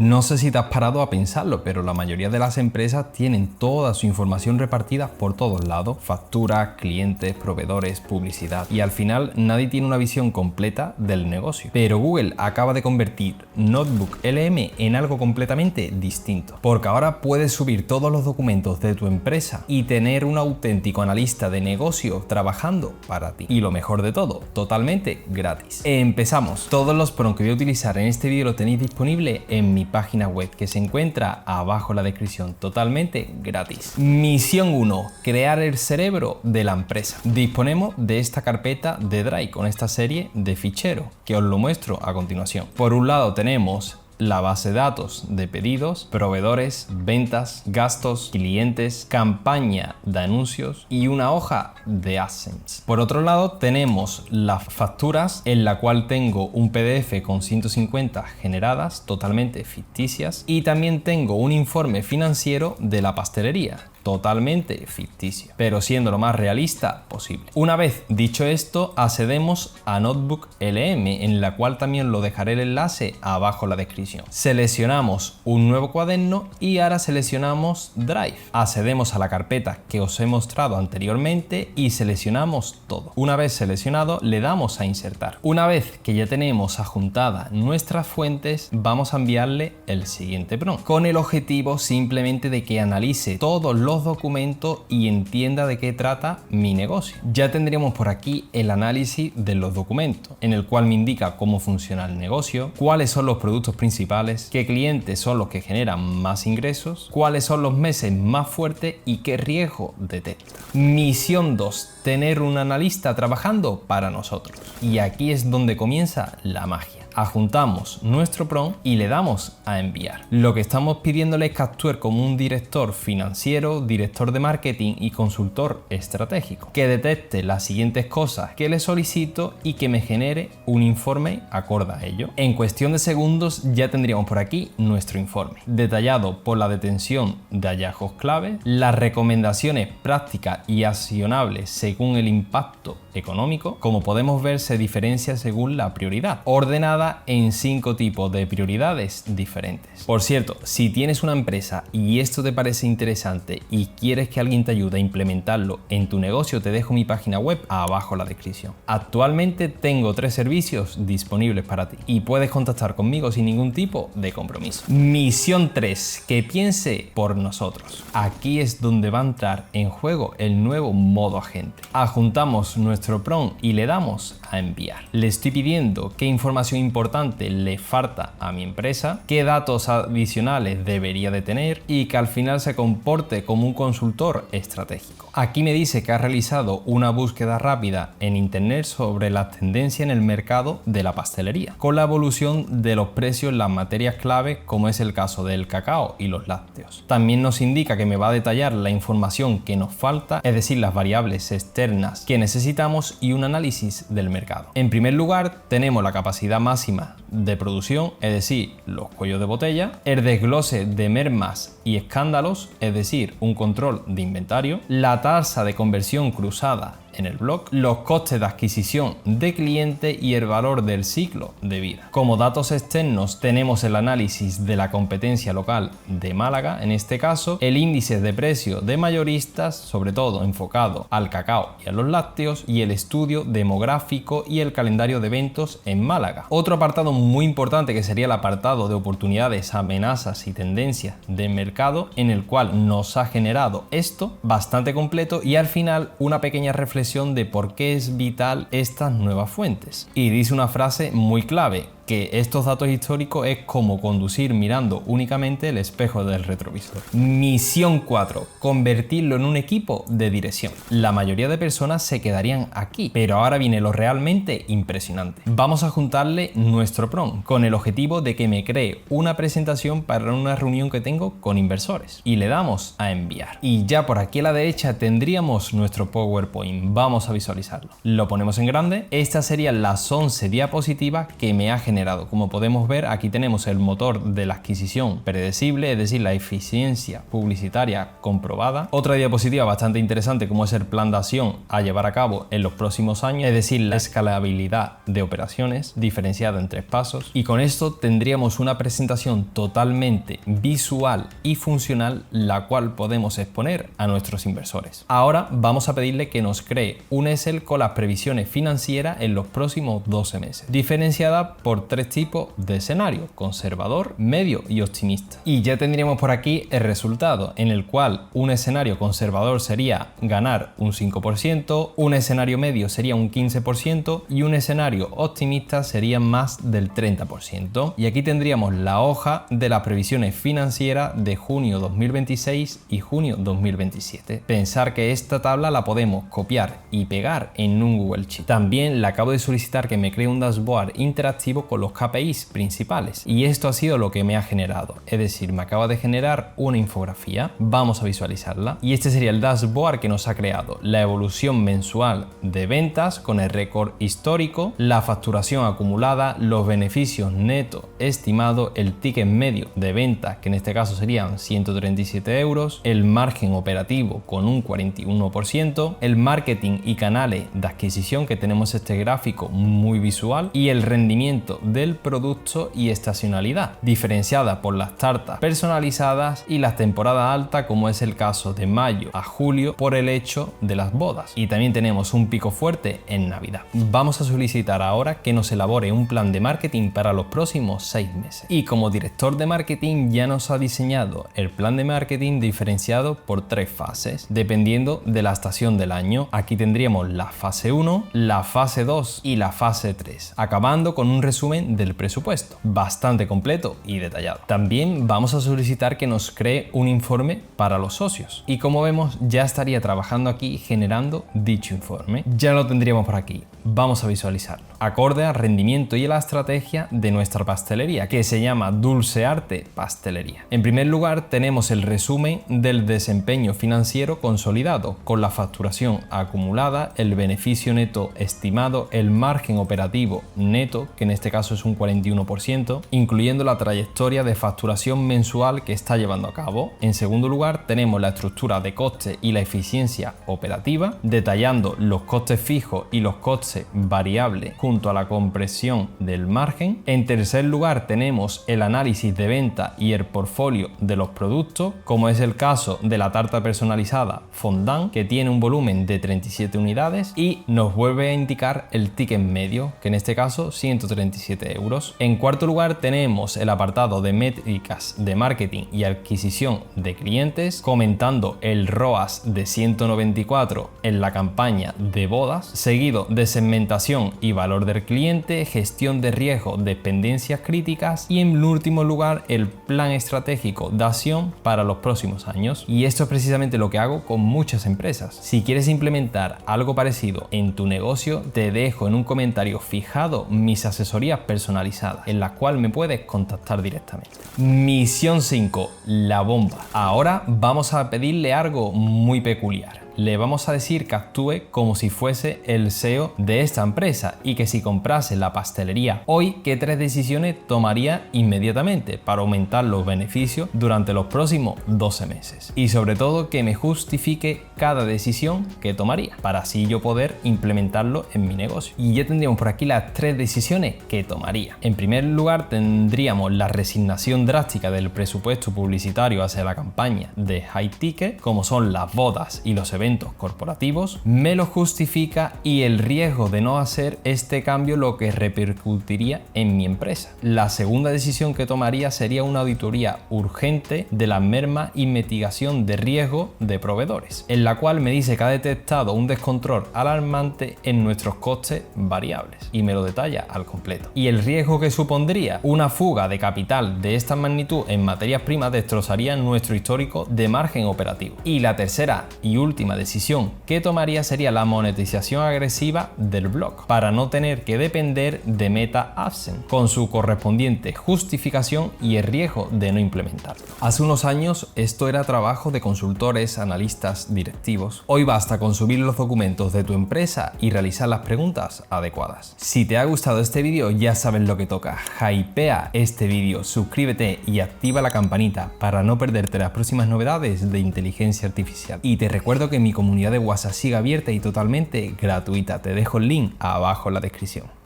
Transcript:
No sé si te has parado a pensarlo, pero la mayoría de las empresas tienen toda su información repartida por todos lados: facturas, clientes, proveedores, publicidad, y al final nadie tiene una visión completa del negocio. Pero Google acaba de convertir Notebook LM en algo completamente distinto, porque ahora puedes subir todos los documentos de tu empresa y tener un auténtico analista de negocio trabajando para ti. Y lo mejor de todo, totalmente gratis. Empezamos. Todos los prompts que voy a utilizar en este vídeo lo tenéis disponible en mi página web, que se encuentra abajo en la descripción, totalmente gratis. Misión 1: crear el cerebro de la empresa. Disponemos de esta carpeta de Drive con esta serie de ficheros que os lo muestro a continuación. Por un lado tenemos la base de datos de pedidos, proveedores, ventas, gastos, clientes, campaña de anuncios y una hoja de AdSense. Por otro lado tenemos las facturas, en la cual tengo un PDF con 150 generadas totalmente ficticias, y también tengo un informe financiero de la pastelería, totalmente ficticio, pero siendo lo más realista posible. Una vez dicho esto, accedemos a Notebook LM, en la cual también lo dejaré el enlace abajo en la descripción. Seleccionamos un nuevo cuaderno y ahora seleccionamos Drive. Accedemos a la carpeta que os he mostrado anteriormente y seleccionamos todo. Una vez seleccionado, le damos a insertar. Una vez que ya tenemos adjuntadas nuestras fuentes, vamos a enviarle el siguiente prompt, con el objetivo simplemente de que analice todos los documentos y entienda de qué trata mi negocio. Ya tendríamos por aquí el análisis de los documentos, en el cual me indica cómo funciona el negocio, cuáles son los productos principales, qué clientes son los que generan más ingresos, cuáles son los meses más fuertes y qué riesgo detecta. Misión 2: tener un analista trabajando para nosotros. Y aquí es donde comienza la magia. Adjuntamos nuestro prompt y le damos a enviar. Lo que estamos pidiéndole es que actúe como un director financiero, director de marketing y consultor estratégico, que detecte las siguientes cosas que le solicito y que me genere un informe acorde a ello. En cuestión de segundos ya tendríamos por aquí nuestro informe, detallado por la detención de hallazgos clave, las recomendaciones prácticas y accionables según el impacto económico. Como podemos ver, se diferencia según la prioridad, ordenada en 5 tipos de prioridades diferentes. Por cierto, si tienes una empresa y esto te parece interesante y quieres que alguien te ayude a implementarlo en tu negocio, te dejo mi página web abajo en la descripción. Actualmente tengo 3 servicios disponibles para ti y puedes contactar conmigo sin ningún tipo de compromiso. Misión 3: que piense por nosotros. Aquí es donde va a entrar en juego el nuevo modo agente. Adjuntamos nuestro prompt y le damos a enviar. Le estoy pidiendo qué información importante le falta a mi empresa, qué datos adicionales debería de tener y que al final se comporte como un consultor estratégico. Aquí me dice que ha realizado una búsqueda rápida en internet sobre las tendencias en el mercado de la pastelería, con la evolución de los precios en las materias clave, como es el caso del cacao y los lácteos. También nos indica que me va a detallar la información que nos falta, es decir, las variables externas que necesitamos y un análisis del mercado. En primer lugar, tenemos la capacidad máxima de producción, es decir, los cuellos de botella, el desglose de mermas y escándalos, es decir, un control de inventario, la tasa de conversión cruzada en el blog, los costes de adquisición de cliente y el valor del ciclo de vida. Como datos externos tenemos el análisis de la competencia local de Málaga, en este caso el índice de precio de mayoristas, sobre todo enfocado al cacao y a los lácteos, y el estudio demográfico y el calendario de eventos en Málaga. Otro apartado muy importante, que sería el apartado de oportunidades, amenazas y tendencias de mercado, en el cual nos ha generado esto bastante completo, y al final una pequeña reflexión de por qué es vital estas nuevas fuentes. Y dice una frase muy clave: que estos datos históricos es como conducir mirando únicamente el espejo del retrovisor. Misión 4: convertirlo en un equipo de dirección. La mayoría de personas se quedarían aquí, pero ahora viene lo realmente impresionante. Vamos a juntarle nuestro prompt con el objetivo de que me cree una presentación para una reunión que tengo con inversores, y le damos a enviar. Y ya por aquí a la derecha tendríamos nuestro PowerPoint. Vamos a visualizarlo. Lo ponemos en grande. Estas serían las 11 diapositivas que me ha generado generado. Como podemos ver, aquí tenemos el motor de la adquisición predecible, es decir, la eficiencia publicitaria comprobada. Otra diapositiva bastante interesante, como es el plan de acción a llevar a cabo en los próximos años, es decir, la escalabilidad de operaciones diferenciada en 3 pasos. Y con esto tendríamos una presentación totalmente visual y funcional, la cual podemos exponer a nuestros inversores. Ahora vamos a pedirle que nos cree un Excel con las previsiones financieras en los próximos 12 meses, diferenciada por 3 tipos de escenario: conservador, medio y optimista. Y ya tendríamos por aquí el resultado, en el cual un escenario conservador sería ganar un 5%, un escenario medio sería un 15% y un escenario optimista sería más del 30%. Y aquí tendríamos la hoja de las previsiones financieras de junio 2026 y junio 2027. Pensar que esta tabla la podemos copiar y pegar en un Google Sheet. También le acabo de solicitar que me cree un dashboard interactivo con los KPIs principales, y esto ha sido lo que me ha generado, es decir, me acaba de generar una infografía. Vamos a visualizarla y este sería el dashboard que nos ha creado: la evolución mensual de ventas con el récord histórico, la facturación acumulada, los beneficios netos estimados, el ticket medio de ventas, que en este caso serían 137 euros, el margen operativo con un 41%, el marketing y canales de adquisición, que tenemos este gráfico muy visual, y el rendimiento del producto y estacionalidad, diferenciada por las tartas personalizadas y las temporadas altas, como es el caso de mayo a julio por el hecho de las bodas. Y también tenemos un pico fuerte en Navidad. Vamos a solicitar ahora que nos elabore un plan de marketing para los próximos 6 meses. Y como director de marketing ya nos ha diseñado el plan de marketing diferenciado por 3 fases, dependiendo de la estación del año. Aquí tendríamos la fase 1, la fase 2 y la fase 3, acabando con un resumen del presupuesto, bastante completo y detallado. También vamos a solicitar que nos cree un informe para los socios. Y como vemos, ya estaría trabajando aquí generando dicho informe. Ya lo tendríamos por aquí. Vamos a visualizarlo. Acorde al rendimiento y a la estrategia de nuestra pastelería, que se llama Dulce Arte Pastelería. En primer lugar, tenemos el resumen del desempeño financiero consolidado, con la facturación acumulada, el beneficio neto estimado, el margen operativo neto, que en este caso es un 41%, incluyendo la trayectoria de facturación mensual que está llevando a cabo. En segundo lugar, tenemos la estructura de coste y la eficiencia operativa, detallando los costes fijos y los costes variables junto a la compresión del margen. En tercer lugar, tenemos el análisis de venta y el portfolio de los productos, como es el caso de la tarta personalizada Fondant, que tiene un volumen de 37 unidades y nos vuelve a indicar el ticket medio, que en este caso 137 euros. En cuarto lugar, tenemos el apartado de métricas de marketing y adquisición de clientes, comentando el ROAS de 194 en la campaña de bodas, seguido de segmentación y valor del cliente, gestión de riesgo de dependencias críticas y en último lugar el plan estratégico de acción para los próximos años. Y esto es precisamente lo que hago con muchas empresas. Si quieres implementar algo parecido en tu negocio, te dejo en un comentario fijado mis asesorías personalizadas, en las cuales me puedes contactar directamente. Misión 5, la bomba. Ahora vamos a pedirle algo muy peculiar. Le vamos a decir que actúe como si fuese el CEO de esta empresa y que si comprase la pastelería hoy, ¿qué 3 decisiones tomaría inmediatamente para aumentar los beneficios durante los próximos 12 meses? Y sobre todo que me justifique cada decisión que tomaría, para así yo poder implementarlo en mi negocio. Y ya tendríamos por aquí las 3 decisiones que tomaría. En primer lugar, tendríamos la resignación drástica del presupuesto publicitario hacia la campaña de high ticket, como son las bodas y los eventos corporativos. Me lo justifica y el riesgo de no hacer este cambio, lo que repercutiría en mi empresa. La segunda decisión que tomaría sería una auditoría urgente de la merma y mitigación de riesgo de proveedores, en la cual me dice que ha detectado un descontrol alarmante en nuestros costes variables y me lo detalla al completo. Y el riesgo que supondría una fuga de capital de esta magnitud en materias primas destrozaría nuestro histórico de margen operativo. Y la tercera y última última decisión que tomaría sería la monetización agresiva del blog, para no tener que depender de Meta AdSense, con su correspondiente justificación y el riesgo de no implementarlo. Hace unos años esto era trabajo de consultores, analistas, directivos. Hoy basta con subir los documentos de tu empresa y realizar las preguntas adecuadas. Si te ha gustado este vídeo, ya sabes lo que toca. Hypea este vídeo, suscríbete y activa la campanita para no perderte las próximas novedades de inteligencia artificial. Y te recuerdo que mi comunidad de WhatsApp sigue abierta y totalmente gratuita. Te dejo el link abajo en la descripción.